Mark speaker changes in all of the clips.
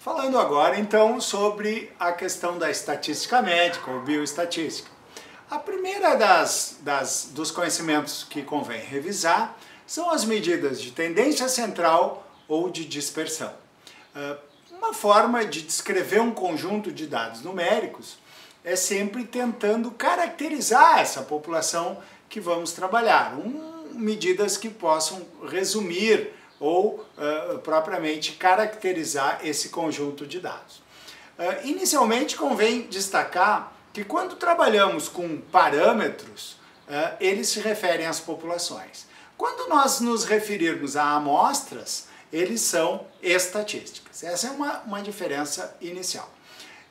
Speaker 1: Falando agora, então, sobre a questão da estatística médica ou bioestatística. A primeira dos conhecimentos que convém revisar são as medidas de tendência central ou de dispersão. Uma forma de descrever um conjunto de dados numéricos é sempre tentando caracterizar essa população que vamos trabalhar, medidas que possam resumir ou propriamente caracterizar esse conjunto de dados. Inicialmente convém destacar que quando trabalhamos com parâmetros, eles se referem às populações. Quando nós nos referirmos a amostras, eles são estatísticas. Essa é uma diferença inicial.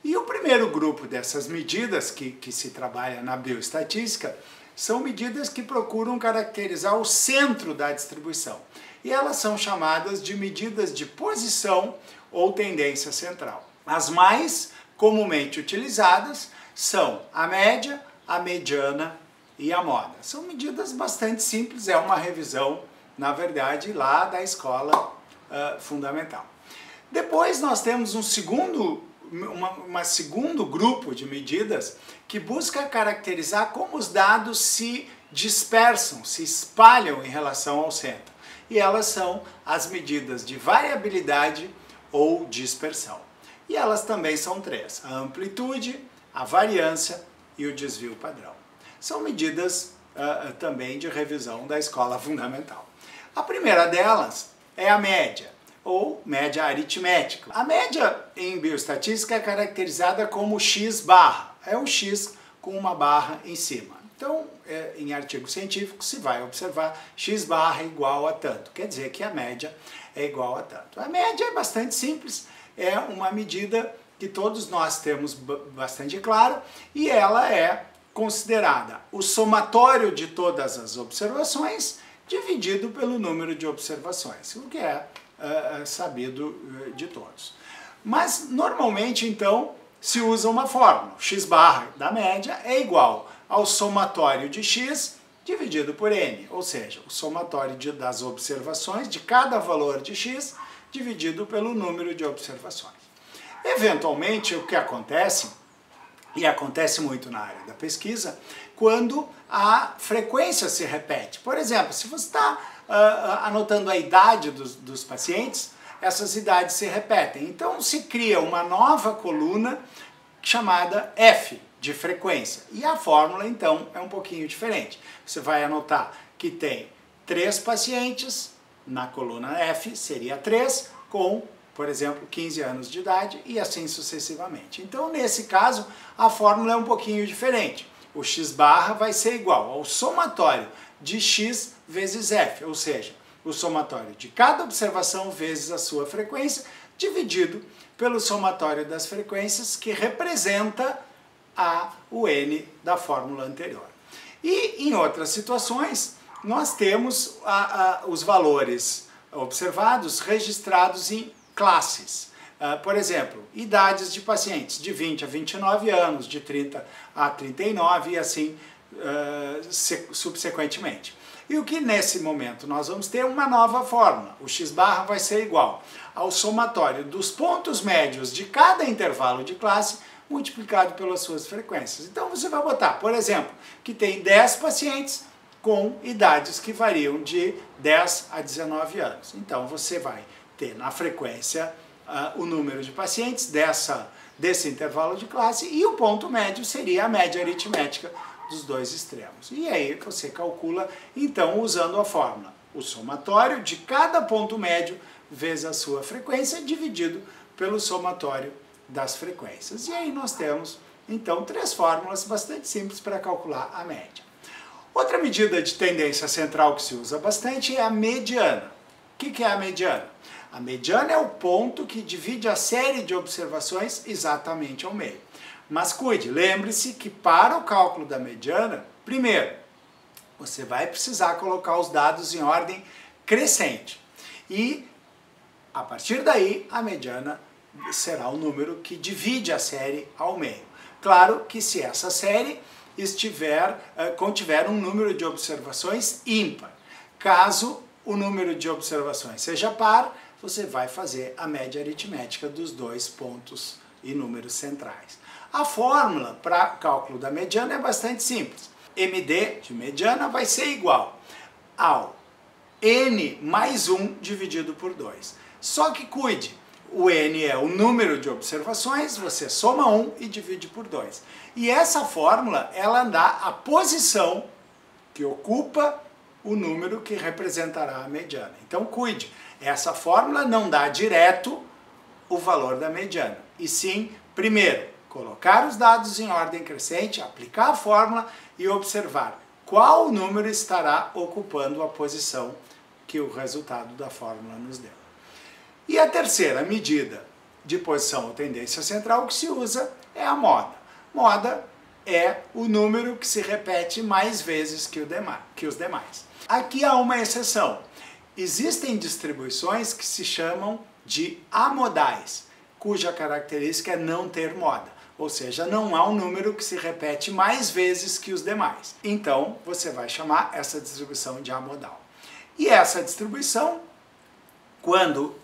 Speaker 1: E o primeiro grupo dessas medidas que se trabalha na bioestatística são medidas que procuram caracterizar o centro da distribuição. E elas são chamadas de medidas de posição ou tendência central. As mais comumente utilizadas são a média, a mediana e a moda. São medidas bastante simples, é uma revisão, na verdade, lá da escola fundamental. Depois nós temos um segundo grupo de medidas que busca caracterizar como os dados se dispersam, se espalham em relação ao centro. E elas são as medidas de variabilidade ou dispersão. E elas também são três: a amplitude, a variância e o desvio padrão. São medidas também de revisão da escola fundamental. A primeira delas é a média, ou média aritmética. A média em bioestatística é caracterizada como x barra, é o x com uma barra em cima. Então, em artigo científico, se vai observar x barra é igual a tanto, quer dizer que a média é igual a tanto. A média é bastante simples, é uma medida que todos nós temos bastante claro e ela é considerada o somatório de todas as observações dividido pelo número de observações, o que é sabido de todos. Mas, normalmente, então, se usa uma fórmula. X barra da média é igual ao somatório de x dividido por n, ou seja, o somatório das observações de cada valor de x dividido pelo número de observações. Eventualmente, o que acontece, e acontece muito na área da pesquisa, quando a frequência se repete. Por exemplo, se você está anotando a idade dos pacientes, essas idades se repetem. Então se cria uma nova coluna chamada F, de frequência. E a fórmula, então, é um pouquinho diferente. Você vai anotar que tem 3 pacientes, na coluna F seria 3, com, por exemplo, 15 anos de idade e assim sucessivamente. Então, nesse caso, a fórmula é um pouquinho diferente. O x barra vai ser igual ao somatório de x vezes f, ou seja, o somatório de cada observação vezes a sua frequência, dividido pelo somatório das frequências, que representa o n da fórmula anterior. E em outras situações, nós temos os valores observados registrados em classes. Por exemplo, idades de pacientes de 20 a 29 anos, de 30 a 39 e assim subsequentemente. E o que nesse momento nós vamos ter uma nova fórmula. O x barra vai ser igual ao somatório dos pontos médios de cada intervalo de classe multiplicado pelas suas frequências. Então você vai botar, por exemplo, que tem 10 pacientes com idades que variam de 10 a 19 anos. Então você vai ter na frequência o número de pacientes desse intervalo de classe e o ponto médio seria a média aritmética dos dois extremos. E aí você calcula, então, usando a fórmula, o somatório de cada ponto médio vezes a sua frequência dividido pelo somatório das frequências. E aí nós temos, então, 3 fórmulas bastante simples para calcular a média. Outra medida de tendência central que se usa bastante é a mediana. O que é a mediana? A mediana é o ponto que divide a série de observações exatamente ao meio. Mas cuide, lembre-se que para o cálculo da mediana, primeiro, você vai precisar colocar os dados em ordem crescente. E, a partir daí, a mediana será o número que divide a série ao meio. Claro que se essa série contiver um número de observações ímpar. Caso o número de observações seja par, você vai fazer a média aritmética dos dois pontos e números centrais. A fórmula para cálculo da mediana é bastante simples. MD de mediana vai ser igual ao N mais 1 dividido por 2. Só que cuide, o N é o número de observações, você soma 1 e divide por 2. E essa fórmula, ela dá a posição que ocupa o número que representará a mediana. Então cuide, essa fórmula não dá direto o valor da mediana, e sim, primeiro, colocar os dados em ordem crescente, aplicar a fórmula e observar qual número estará ocupando a posição que o resultado da fórmula nos deu. E a terceira medida de posição ou tendência central que se usa é a moda. Moda é o número que se repete mais vezes que os demais. Aqui há uma exceção. Existem distribuições que se chamam de amodais, cuja característica é não ter moda. Ou seja, não há um número que se repete mais vezes que os demais. Então, você vai chamar essa distribuição de amodal. E essa distribuição, quando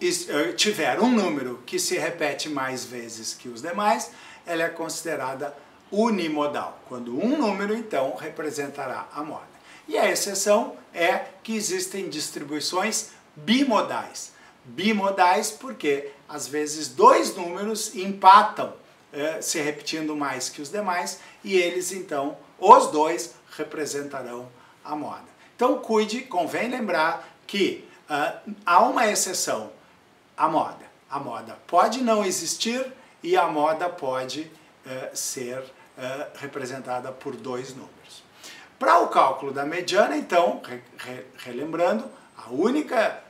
Speaker 1: tiver um número que se repete mais vezes que os demais, ela é considerada unimodal, quando um número, então, representará a moda. E a exceção é que existem distribuições bimodais. Bimodais porque, às vezes, dois números empatam, se repetindo mais que os demais, e eles, então, os dois representarão a moda. Então, cuide, convém lembrar que há uma exceção, a moda. A moda pode não existir e a moda pode ser representada por dois números. Para o cálculo da mediana, então, relembrando, a única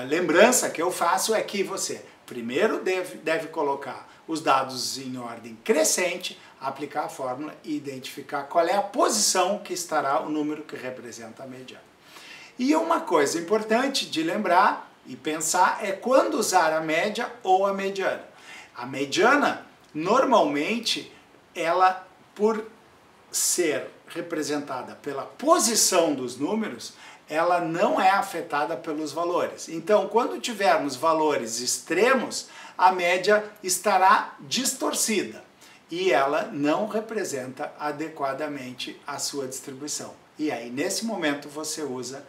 Speaker 1: lembrança que eu faço é que você primeiro deve colocar os dados em ordem crescente, aplicar a fórmula e identificar qual é a posição que estará o número que representa a mediana. E uma coisa importante de lembrar e pensar é quando usar a média ou a mediana. A mediana, normalmente, ela, por ser representada pela posição dos números, ela não é afetada pelos valores. Então, quando tivermos valores extremos, a média estará distorcida e ela não representa adequadamente a sua distribuição. E aí, nesse momento, você usa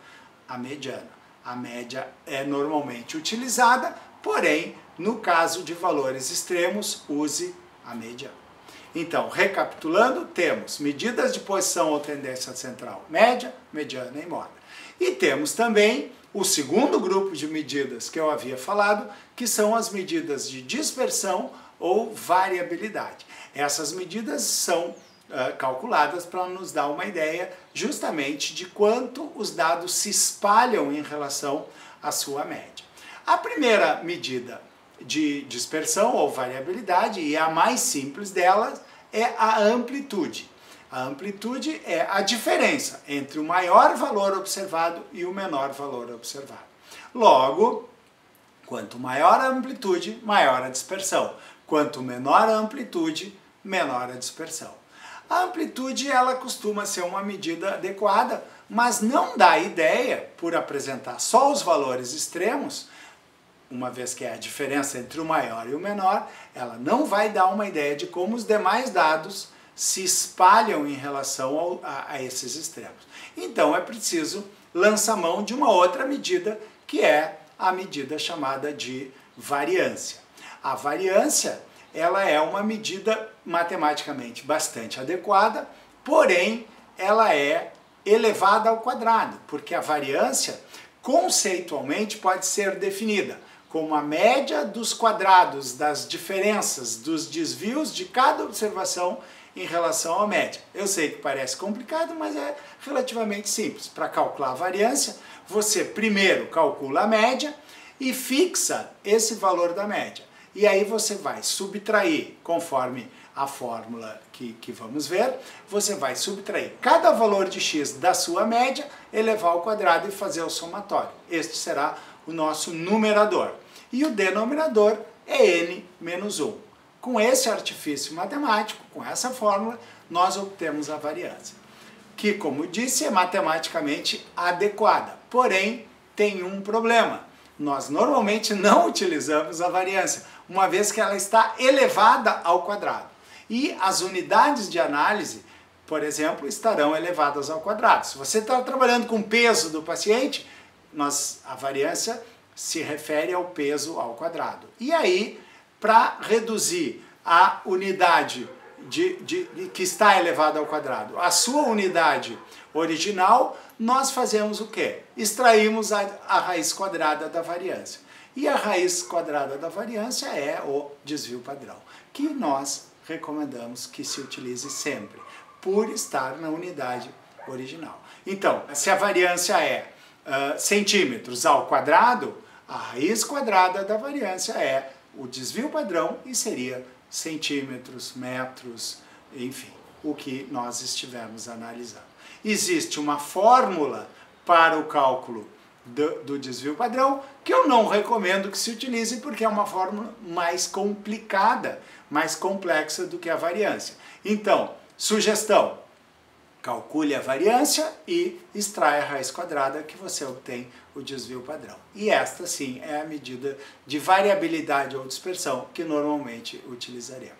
Speaker 1: a mediana. A média é normalmente utilizada, porém, no caso de valores extremos, use a mediana. Então, recapitulando, temos medidas de posição ou tendência central, média, mediana e moda. E temos também o segundo grupo de medidas que eu havia falado, que são as medidas de dispersão ou variabilidade. Essas medidas são calculadas para nos dar uma ideia justamente de quanto os dados se espalham em relação à sua média. A primeira medida de dispersão ou variabilidade, e a mais simples delas, é a amplitude. A amplitude é a diferença entre o maior valor observado e o menor valor observado. Logo, quanto maior a amplitude, maior a dispersão. Quanto menor a amplitude, menor a dispersão. A amplitude, ela costuma ser uma medida adequada, mas não dá ideia, por apresentar só os valores extremos, uma vez que é a diferença entre o maior e o menor, ela não vai dar uma ideia de como os demais dados se espalham em relação a esses extremos. Então é preciso lançar mão de uma outra medida, que é a medida chamada de variância. A variância, ela é uma medida matematicamente bastante adequada, porém ela é elevada ao quadrado, porque a variância conceitualmente pode ser definida como a média dos quadrados das diferenças, dos desvios de cada observação em relação à média. Eu sei que parece complicado, mas é relativamente simples. Para calcular a variância, você primeiro calcula a média e fixa esse valor da média. E aí você vai subtrair, conforme a fórmula que vamos ver, você vai subtrair cada valor de x da sua média, elevar ao quadrado e fazer o somatório. Este será o nosso numerador. E o denominador é n menos 1. Com esse artifício matemático, com essa fórmula, nós obtemos a variância. que, como disse, é matematicamente adequada. Porém, tem um problema. Nós normalmente não utilizamos a variância, uma vez que ela está elevada ao quadrado. E as unidades de análise, por exemplo, estarão elevadas ao quadrado. Se você está trabalhando com o peso do paciente, a variância se refere ao peso ao quadrado. E aí, para reduzir a unidade que está elevada ao quadrado, a sua unidade original, nós fazemos o quê? Extraímos a raiz quadrada da variância. E a raiz quadrada da variância é o desvio padrão, que nós recomendamos que se utilize sempre, por estar na unidade original. Então, se a variância é centímetros ao quadrado, a raiz quadrada da variância é o desvio padrão e seria centímetros, metros, enfim, o que nós estivermos analisando. Existe uma fórmula para o cálculo do desvio padrão que eu não recomendo que se utilize porque é uma fórmula mais complicada, mais complexa do que a variância. Então, sugestão: calcule a variância e extrai a raiz quadrada que você obtém o desvio padrão. E esta sim é a medida de variabilidade ou dispersão que normalmente utilizaremos.